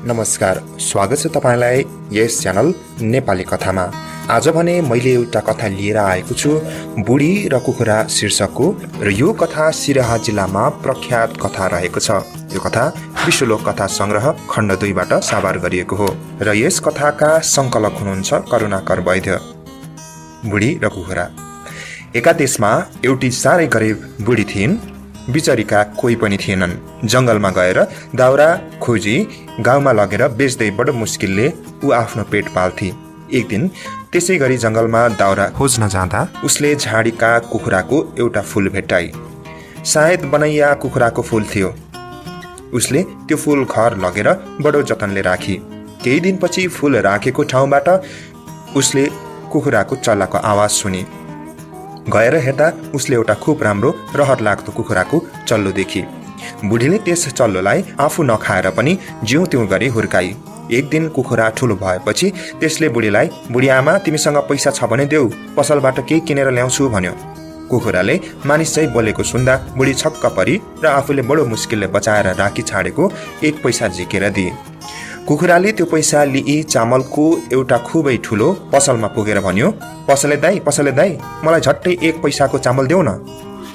नमस्कार, स्वागत छ तपाईलाई यस च्यानल नेपाली कथामा। आज भने मैले एउटा कथा लिएर आएको छु, बुढी र कुखुरा शीर्षकको, र यो कथा सिराहा जिल्लामा प्रख्यात कथा रहेको छ। यो कथा विश्वलोक कथा संग्रह खण्ड 2 बाट साभार गरिएको हो र यस कथाका संकलक हुनुहुन्छ करुणाकर वैद्य। बुढी र कुखुरा। एका देशमा एउटी साह्रै गरिब बुढी थिइन्। बिचरीका कोही पनि थिएनन्। जंगलमा गएर दाउरा खोजी गाउँमा लगेर बेच्दै बडो मुस्किलले ऊ आफ्नो पेट पाल्थी। एक दिन त्यसै गरी जंगलमा दाउरा खोज्न जाँदा उसले झाडीका कुखुराको एउटा फूल भेट्टाई। सायद बनैया कुखुराको फूल थियो। उसले त्यो फूल घर लगेर बडो जतनले राखी। केही दिनपछि फूल राखेको ठाउँबाट उसले कुखुराको चल्लाको आवाज सुनी। गएर हेर्दा उसले एउटा खुब राम्रो रहर लाग्दो कुखुराको चल्लो देखी। बुढीले त्यस चल्लोलाई आफू नखाएर पनि ज्यू त्यों गरी हुर्काई। एक दिन कुखुरा ठुलो भएपछि त्यसले बुढीलाई, बुढी आमा, तिमीसँग पैसा छ भने देऊ, पसलबाट केही किनेर ल्याउँछु भन्यो। कुखुराले मानिस चाहिँ बोलेको सुन्दा बुढी छक्क परी र आफूले बडो मुस्किलले बचाएर राखी छाडेको 1 पैसा झिकेर दिए। कुखुराले त्यो पैसा लिई चामलको एउटा खुबै ठुलो पसलमा पुगेर भन्यो, पसले दाई, मलाई झट्टै 1 पैसाको चामल देऊ न।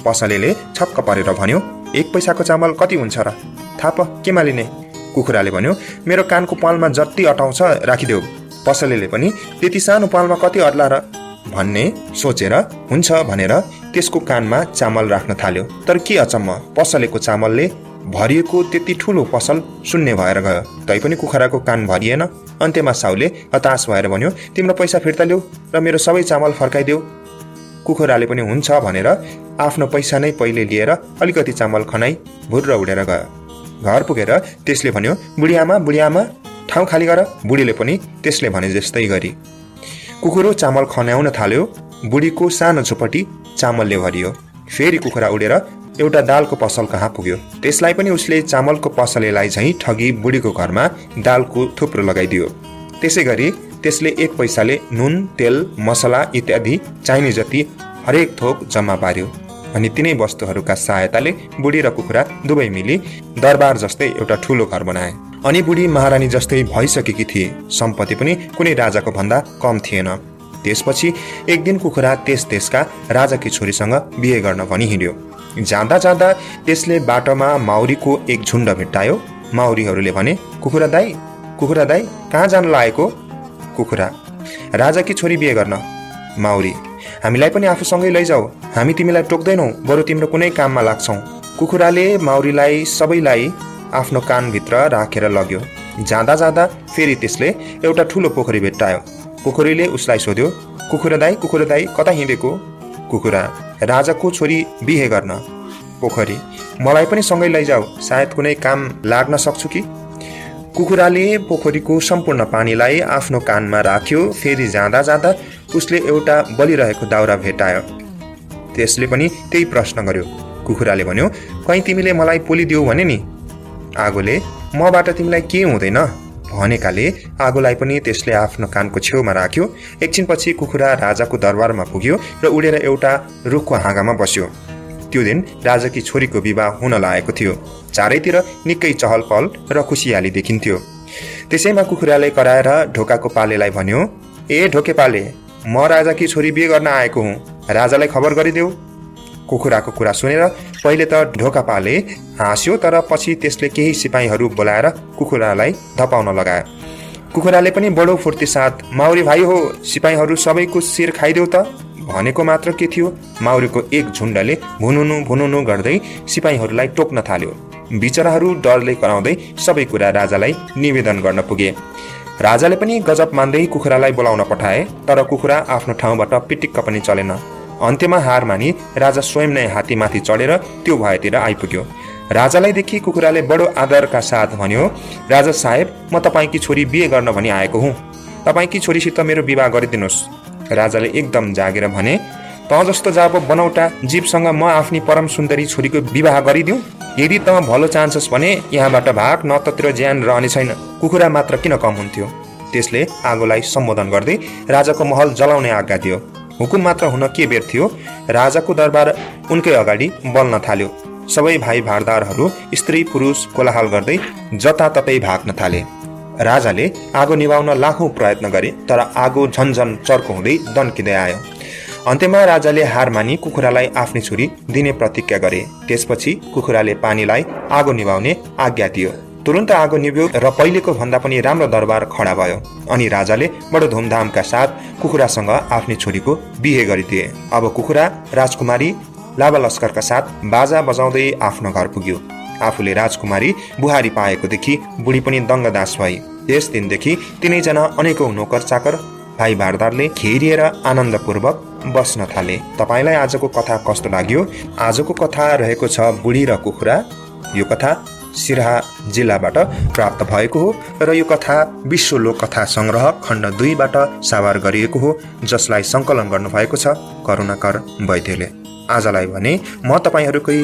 पसलेले छक्क परेर भन्यो, 1 पैसाको चामल कति हुन्छ र? थाहा प केमा लिने? कुखुराले भन्यो, मेरो कानको पालमा जति अटाउँछ राखिदेऊ। पसलेले पनि त्यति सानो पालमा कति अट्ला र भन्ने सोचेर हुन्छ भनेर त्यसको कानमा चामल राख्न थाल्यो। तर के अचम्म, पसलेको चामलले भरिएको त्यति ठुलो पसल शून्य भएर गयो। तैपनि कुखुराको कान भरिएन। अन्त्यमा साउले हताश भएर भन्यो, तिम्रो पैसा फिर्ता ल्याऊ र मेरो सबै चामल फर्काइदेऊ। कुखुराले पनि हुन्छ भनेर आफ्नो पैसा नै पहिले लिएर अलिकति चामल खनाई भुर्र उडेर गयो। घर पुगेर त्यसले भन्यो, बुढी आमा, ठाउँ खाली गर। बुढीले पनि त्यसले भने जस्तै गरी। कुखुरो चामल खन्याउन थाल्यो। बुढीको सानो झोपटी चामलले भरियो। फेरि कुखुरा उडेर एउटा दालको पसल कहाँ पुग्यो। त्यसलाई पनि उसले चामलको पसलेलाई झैं ठगी बुढीको घरमा दालको थुप्रो लगाइदियो। त्यसै गरी त्यसले 1 पैसाले नुन, तेल, मसला इत्यादि चाहिने जति हरेक थोक जम्मा पार्यो। अनि तिनै वस्तुहरूका सहायताले बुढी र कुखुरा दुवै मिली दरबार जस्तै एउटा ठुलो घर बनाए। अनि बुढी महारानी जस्तै भइसकेकी थिए। सम्पत्ति पनि कुनै राजाको भन्दा कम थिएन। त्यसपछि एक दिन कुखुरा त्यस देशका राजाकी छोरीसँग बिहे गर्न भनी हिँड्यो। जाँदा जाँदा त्यसले बाटोमा माउरीको एक झुण्ड भेट्टायो। माउरीहरूले भने, कुखुरा दाई, कहाँ जान लागेको? कुखुरा, राजाकी छोरी बिहे गर्न। माउरी, हामीलाई पनि आफूसँगै लैजाऊ, हामी तिमीलाई टोक्दैनौ, बरु तिम्रो कुनै काममा लाग्छौ। कुखुराले माउरीलाई सबैलाई आफ्नो कानभित्र राखेर लग्यो। जाँदा जाँदा फेरि त्यसले एउटा ठुलो पोखरी भेट्टायो। पोखरीले उसलाई सोध्यो, कुखुरा दाई, कता हिँडेको? कुखुरा, राजाको छोरी बिहे गर्न। पोखरी, मलाई पनि सँगै लैजाऊ, सायद कुनै काम लाग्न सक्छु कि? कुखुराले पोखरीको सम्पूर्ण पानीलाई आफ्नो कानमा राख्यो। फेरि जाँदा जाँदा उसले एउटा बलिरहेको दाउरा भेटायो। त्यसले पनि त्यही प्रश्न गर्यो। कुखुराले भन्यो, कहीँ तिमीले मलाई पोलिदियौ भने नि? आगोले, मबाट तिमीलाई के हुँदैन भनेकाले आगोलाई पनि त्यसले आफ्नो कानको छेउमा राख्यो। एकछिनपछि कुखुरा राजाको दरबारमा पुग्यो र उडेर एउटा रुखको हाँगामा बस्यो। त्यो दिन राजाकी छोरीको विवाह हुन लागेको थियो। चारैतिर निकै चहल पहल र खुसियाली देखिन्थ्यो। त्यसैमा कुखुराले कराएर ढोकाको पालेलाई भन्यो, ए ढोके पाले, म राजाकी छोरी बिहे गर्न आएको हुँ, राजालाई खबर गरिदेऊ। कुखुराको कुरा सुनेर पहिले त ढोका पाले हाँस्यो, तर पछि त्यसले केही सिपाहीहरू बोलाएर कुखुरालाई धपाउन लगायो। कुखुराले पनि बडो फुर्ती साथ, माउरी भाइ हो, सिपाहीहरू सबैको शिर खाइदेऊ त भनेको मात्र के थियो। माउरीको एक झुण्डले भुनुनु गर्दै सिपाहीहरूलाई टोक्न थाल्यो। बिचराहरू डरले कराउँदै सबै कुरा राजालाई निवेदन गर्न पुगे। राजाले पनि गजब मान्दै कुखुरालाई बोलाउन पठाए, तर कुखुरा आफ्नो ठाउँबाट पिटिक्क पनि चलेन। अन्त्यमा हार मानी राजा स्वयं नै हात्तीमाथि चढेर त्यो भएतिर आइपुग्यो। राजालाई देखि कुखुराले बडो आदरका साथ भन्यो, राजा साहेब, म तपाईँकी छोरी बिहे गर्न भनी आएको हुँ, तपाईँकी छोरीसित मेरो विवाह गरिदिनुहोस्। राजाले एकदम जागेर भने, त जस्तो जाबो बनौटा जीवसँग म आफ्नी परम सुन्दरी छोरीको विवाह गरिदिउँ? यदि त भलो चाहन्छस् भने यहाँबाट भाग, न त तेरो ज्यान रहने छैन। कुखुरा मात्र किन कम हुन्थ्यो? त्यसले आगोलाई सम्बोधन गर्दै राजाको महल जलाउने आज्ञा दियो। हुकुम मात्र हुन के बेर थियो, राजाको दरबार उनकै अगाडि बल्न थाल्यो। सबै भाइ भारदारहरू स्त्री पुरुष कोलाहल गर्दै जताततै भाग्न थाले। राजाले आगो निभाउन लाखौं प्रयत्न गरे, तर आगो झन्झन चर्को हुँदै दन्किँदै आयो। अन्त्यमा राजाले हार मानी कुखुरालाई आफ्नी छोरी दिने प्रतिज्ञा गरे। त्यसपछि कुखुराले पानीलाई आगो निभाउने आज्ञा दियो। तुरुन्त आगो निभ्यो र पहिलेको भन्दा पनि राम्रो दरबार खडा भयो। अनि राजाले बडो धुमधामका साथ कुखुरासँग आफ्नी छोरीको बिहे गरिदिए। अब कुखुरा राजकुमारी लाभा लस्करका साथ बाजा बजाउँदै आफ्नो घर पुग्यो। आफूले राजकुमारी बुहारी पाएको देखि बुढी पनि दङ्गदास भई। त्यस दिनदेखि तिनैजना अनेकौं नोकर चाकर भाइ भारदारले घेरिएर आनन्दपूर्वक बस्न थाले। तपाईलाई आजको कथा कस्तो लाग्यो? आजको कथा रहेको छ बुढी र कुखुरा। यो कथा सिराहा जिल्लाबाट प्राप्त भएको हो र यो कथा विश्व लोककथा संग्रह खण्ड 2 बाट सावार गरिएको हो, जसलाई संकलन गर्नुभएको छ करुणाकर वैद्यले। आजलाई भने म तपाईहरुकै